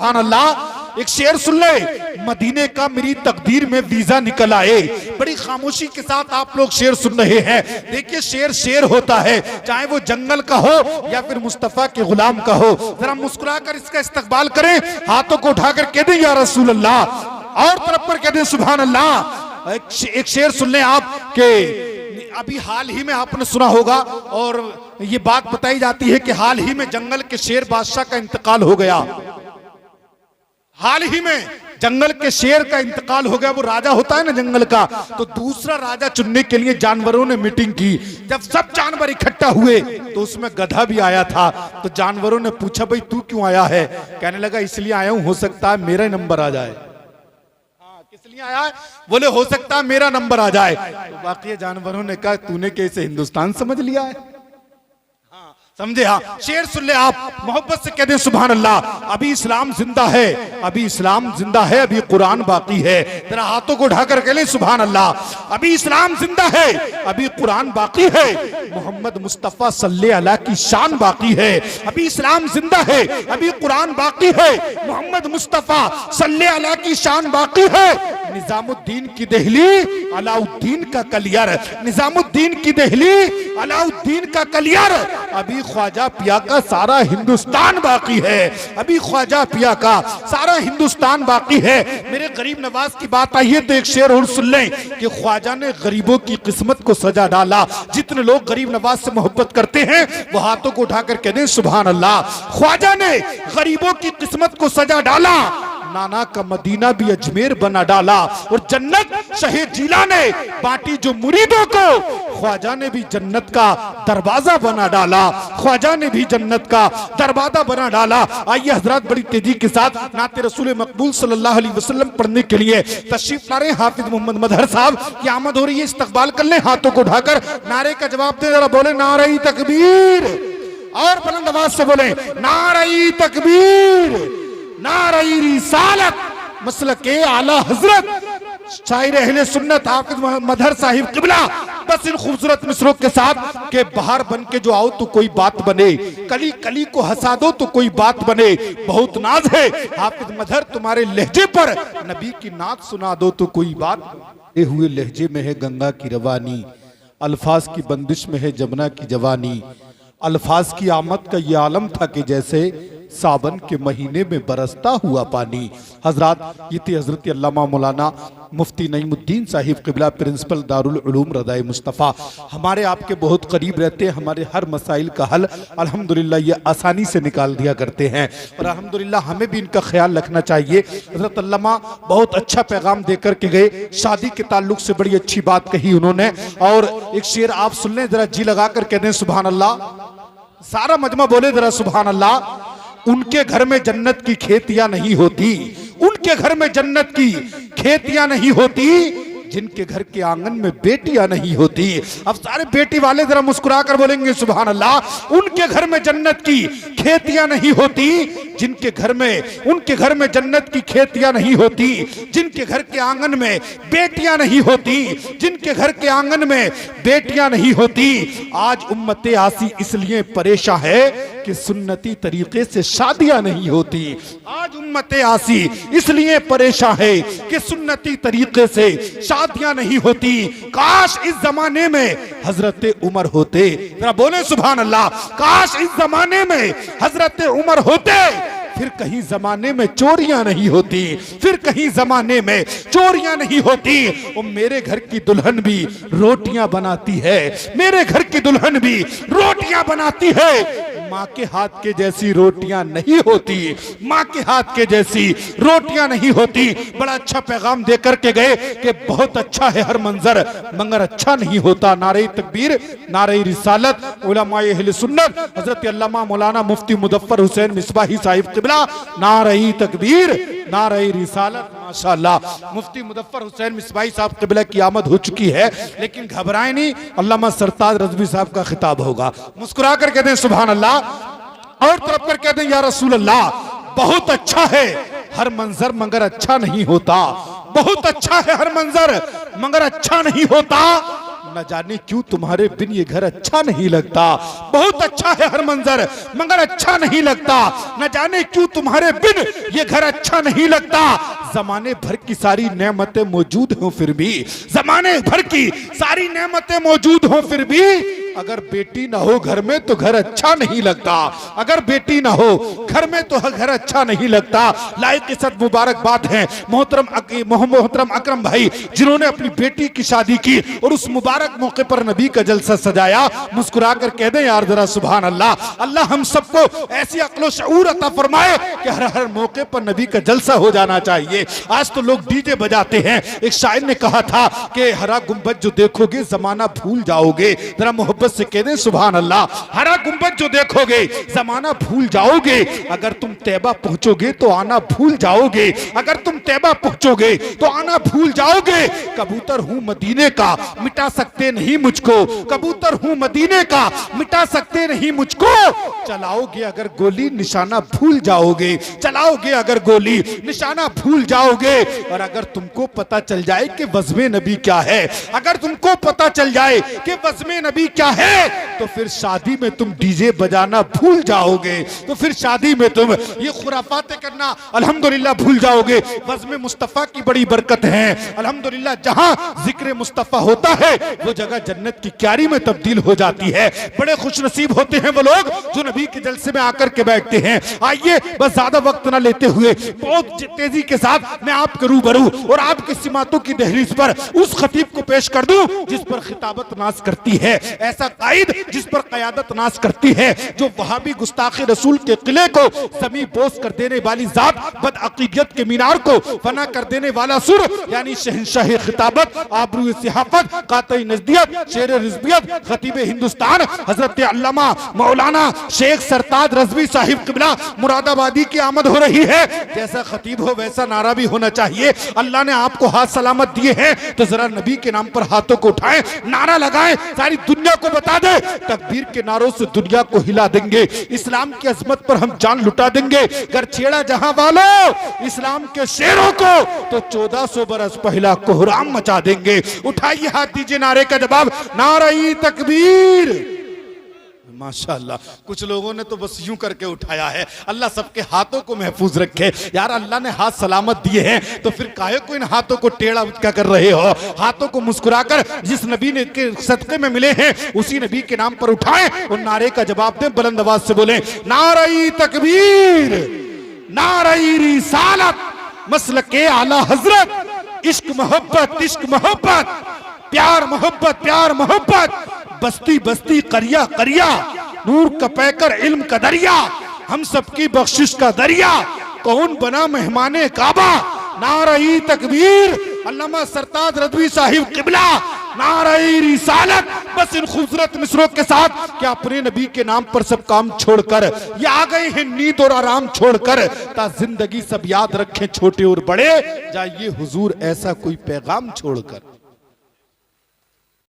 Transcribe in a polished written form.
सुभान अल्लाह। एक शेर सुन ले, मदीने का मेरी तकदीर में वीजा निकल आए। बड़ी खामोशी के साथ आप लोग शेर सुन रहे हैं। देखिए शेर शेर होता है, चाहे वो जंगल का हो या फिर मुस्तफा के गुलाम का हो। जरा मुस्कुराकर इसका इस्तकबाल करें, हाथों को उठाकर कह दें या रसूल अल्लाह, और तरफ पर कह दें सुभान अल्लाह। एक शेर सुन लें आप के अभी हाल ही में आपने सुना होगा और ये बात बताई जाती है कि हाल ही में जंगल के शेर बादशाह का इंतकाल हो गया। हाल ही में जंगल के शेर का इंतकाल हो गया। वो राजा होता है ना जंगल का, तो दूसरा राजा चुनने के लिए जानवरों ने मीटिंग की। जब सब जानवर इकट्ठा हुए तो उसमें गधा भी आया था। तो जानवरों ने पूछा भाई तू क्यों आया है? कहने लगा इसलिए आया हूं, हो सकता है मेरा नंबर आ जाए। किस लिए आया है? बोले हो सकता है मेरा नंबर आ जाए। तो बाकी जानवरों ने कहा तूने कैसे हिंदुस्तान समझ लिया है? समझे? हाँ, शेर सुन ले आप, मोहब्बत से कह दे सुभान अल्लाह। अभी इस्लाम जिंदा है, अभी इस्लाम जिंदा है, अभी कुरान बाकी है। तेरा हाथों को ढाकर कह ले सुभान अल्लाह। अभी इस्लाम जिंदा है, अभी कुरान बाकी है, मोहम्मद मुस्तफा सल्लल्लाहु अलैहि की शान बाकी है। अभी इस्लाम जिंदा है, अभी कुरान बाकी है, मोहम्मद मुस्तफा सल्लल्लाहु अलैहि की शान बाकी है। निजामुद्दीन की दहली अलाउद्दीन का कलियर, निजामुद्दीन की दहली अलाउद्दीन का कलियर। अभी ख्वाजा पिया का सारा हिंदुस्तान बाकी है, अभी ख्वाजा पिया का सारा हिंदुस्तान बाकी है। मेरे गरीब नवाज की बात आई है तो एक शेर और सुन लें कि ख्वाजा ने गरीबों की किस्मत को सजा डाला। जितने लोग गरीब नवाज से मोहब्बत करते हैं वो हाथों को उठाकर कह दें सुभान अल्लाह। ख्वाजा ने गरीबों की किस्मत को सजा डाला, नाना का मदीना भी अजमेर बना डाला। और जन्नत शहीद जिला ने बांटी जो मुरीदों को, ख्वाजा ने भी जन्नत का दरवाजा बना डाला, ख्वाजा ने भी जन्नत का दरवाजा बना डाला। आइए हजरत बड़ी तेजी के साथ नाते रसूल मकबूल सल्लल्लाहु अलैहि वसल्लम पढ़ने के लिए तशरीफ ला रहे हाफिज मोहम्मद मदहर साहब की आमद हो रही है। इस्तकबाल कर ले, हाथों को उठाकर नारे का जवाब दे, जरा बोले नारे तकबीर, और बुलंद आवाज से बोले नारे तकबीर, नारे रिसालत, मसलक के आला हजरत शायर अहले सुन्नत हाफिज मदहर साहिब किबला। बस इन खूबसूरत मिसरों के साथ के बाहर बन के जो आओ तो कोई बात बने, कली कली को हंसा दो तो कोई बात बने। बहुत नाज है हाफिज मदहर तुम्हारे लहजे पर, नबी की नात सुना दो तो कोई बात। ये हुए लहजे में है गंगा की रवानी, अल्फाज की बंदिश में है जमुना की जवानी। अल्फाज की आमद का ये आलम था कि जैसे सावन के महीने में बरसता हुआ पानी। हजरात ये थे हजरत अल्लामा मौलाना मुफ्ती नईमुद्दीन साहिब किबला, प्रिंसिपल दारुल उलूम रदाए मुस्तफ़ा। हमारे आपके बहुत करीब रहते हैं, हमारे हर मसाइल का हल अल्हम्दुलिल्लाह ये आसानी से निकाल दिया करते हैं और अल्हम्दुलिल्लाह हमें भी इनका ख्याल रखना चाहिए। हजरत अल्लामा बहुत अच्छा पैगाम देकर के गए, शादी के ताल्लुक से बड़ी अच्छी बात कही उन्होंने। और एक शेर आप सुन लें, जरा जी लगा कर कह दें सुभान अल्लाह। सारा मजमा बोले जरा सुभान अल्लाह। उनके घर में जन्नत की खेतियां नहीं होती, उनके घर में जन्नत की खेतियां नहीं होती, जिनके घर के आंगन में बेटियां नहीं होती। अब सारे बेटी वाले जरा मुस्कुरा कर बोलेंगे सुभान अल्लाह। उनके घर में जन्नत की खेतियां नहीं होती, जिनके घर में, उनके घर में जन्नत की खेतियां नहीं होती, जिनके घर के आंगन में बेटियां नहीं होती, जिनके घर के आंगन में बेटियां नहीं होती। आज उम्मते आसी इसलिए परेशान है कि सुन्नती तरीके से शादियां नहीं होती। आज उम्मते आसी इसलिए परेशान है कि सुन्नती तरीके से शादियां नहीं होती। काश इस जमाने में हजरत उमर होते, जरा बोले सुभान अल्लाह। काश इस जमाने में हजरत उमर होते, फिर कहीं जमाने में चोरियां नहीं होती, फिर कहीं जमाने में चोरियां नहीं होती। और मेरे घर की दुल्हन भी रोटियां बनाती है, मेरे घर की दुल्हन भी रोटियां बनाती है। माँ के हाथ के जैसी रोटियां नहीं होती, माँ के हाथ के जैसी रोटियां नहीं होती। बड़ा अच्छा पैगाम देकर के गए कि बहुत अच्छा है हर मंजर मगर अच्छा नहीं होता। नारे तकबीर, नारे रिसालत, उलमाए अहले सुन्नत हजरत अल्लामा मौलाना मुफ्ती मुजफ्फर हुसैन मिसबाही साहिब किबला। नारे तकबीर, नारे रिसालत। माशाअल्लाह मुफ्ती मुजफ्फर हुसैन मिसबाही साहब किबला की आमद हो चुकी है, लेकिन घबराए नहीं, अल्लामा सरताज रज़वी साहब का खिताब होगा। मुस्कुरा कर कहते हैं सुभान अल्लाह, और तरफ कर कहते हैं या रसूल अल्लाह। बहुत अच्छा है हर मंजर मगर अच्छा नहीं होता, बहुत अच्छा है हर मंजर मगर अच्छा नहीं होता। न जाने क्यों तुम्हारे बिन ये घर अच्छा नहीं लगता। बहुत अच्छा है हर मंजर मगर अच्छा नहीं लगता, न जाने क्यों तुम्हारे बिन ये घर अच्छा नहीं लगता। जमाने भर की सारी नेमतें मौजूद हों फिर भी, जमाने भर की सारी नेमतें मौजूद हों फिर भी, अगर बेटी ना हो घर में तो घर अच्छा नहीं लगता। अगर बेटी ना हो घर में तो घर अच्छा नहीं लगता। लाइक के साथ मुबारकबाद है मोहतरम अकरम भाई जिन्होंने अपनी बेटी की शादी की और उस मुबारक मौके पर नबी का जलसा सजाया। मुस्कुरा कर कह दें यार जरा सुभान अल्लाह। अल्लाह हम सबको ऐसी अक्ल शऊर अता फरमाए कि हर हर मौके पर नबी का जलसा हो जाना चाहिए। आज तो लोग डीजे बजाते हैं। एक शायर ने कहा था कि हरा गुंबद जो देखोगे जमाना भूल जाओगे। जरा मोहब्बत से कह दें सुभान अल्लाह। हरा गुंबद जो देखोगे जमाना भूल जाओगे। अगर तुम तैबा पहुंचोगे तो आना भूल जाओगे। अगर तुम तैबा पहुंचोगे तो आना भूल जाओगे। कबूतर हूं मदीने का मिटा सकते नहीं मुझको। कबूतर हूं मदीने का मिटा सकते नहीं मुझको। चलाओगे अगर गोली निशाना भूल जाओगे। चलाओगे अगर गोली निशाना भूल जाओगे। और अगर तुमको पता चल जाए कि वज़्म नबी क्या है, अगर तुमको पता चल जाए कि वज़्म नबी क्या है, तो फिर शादी में तुम डीजे बजाना भूल जाओगे। तो फिर शादी में तुम ये खुराफातें करना अल्हम्दुलिल्लाह भूल जाओगे। वज़्म मुस्तफ़ा की बड़ी बरकत है अल्हम्दुलिल्लाह। जहां जिक्र मुस्तफ़ा होता है वो जगह जन्नत की क्यारी में तब्दील हो जाती है। बड़े खुशनसीब होते हैं वो लोग जो नबी के जलसे में आकर के बैठते हैं। आइए बस ज्यादा वक्त ना लेते हुए बहुत तेजी के साथ मैं आपके रूबरू और आपकी सिमातों की दहलीज पर उस खतीब को पेश कर दूं जिस पर खिताबत नाज करती है, ऐसा कायद जिस पर क़यादत नाज करती है, जो वहाबी गुस्ताखे रसूल के किले को जमी बोस कर देने वाली जात, बदअकीदत के मीनार को फना कर देने वाला सुर यानी शहंशाह खिताबत, आबरू सिहाफत, कातई नजदियत, शेर रिज़वियत, खतीब हिंदुस्तान हजरत अल्लामा मौलाना शेख सरताज रज़वी साहिब किबला मुरादाबादी की आमद हो रही है। जैसा खतीब हो वैसा नारा भी होना चाहिए। अल्लाह ने आपको हाथ सलामत दिए हैं तो जरा नबी के नाम पर हाथों को उठाएं, नारा लगाएं, सारी दुनिया को बता दे तकबीर के नारों से दुनिया को हिला देंगे। इस्लाम की अजमत पर हम जान लुटा देंगे। अगर छेड़ा जहां वालों इस्लाम के शेरों को तो 1400 बरस पहला कोहराम मचा देंगे। उठाइए हाथ, दीजिए नारे का जवाब, नारे तकबीर। माशाअल्लाह कुछ लोगों ने तो बस यूं करके उठाया है। अल्लाह सबके हाथों को महफूज रखे। यार अल्लाह ने हाथ सलामत दिए हैं तो फिर काहे को इन हाथों को टेढ़ा क्या कर रहे हो। हाथों को मुस्कुराकर जिस नबी ने के सदके में मिले हैं उसी नबी के नाम पर उठाएं और नारे का जवाब दें, बुलंद आवाज से बोलें, नारे तकबीर, नारे रिसालत, मसलके आला हजरत, इश्क मोहब्बत, इश्क मोहब्बत, प्यार मोहब्बत, प्यार मोहब्बत, बस्ती बस्ती करिया करिया, नूर का पैकर इल्म का दरिया, हम सबकी बख्शिश का दरिया, कौन बना मेहमाने काबा, नारे तकबीर, अल्लामा सरताज रज़वी साहिब किबला, नारे रिसालत। बस इन खूबसूरत मिसरों के साथ क्या अपने नबी के नाम पर सब काम छोड़कर ये आ गए हैं नींद और आराम छोड़कर, ता जिंदगी सब याद रखें छोटे और बड़े, जाइए हुजूर ऐसा कोई पैगाम छोड़कर।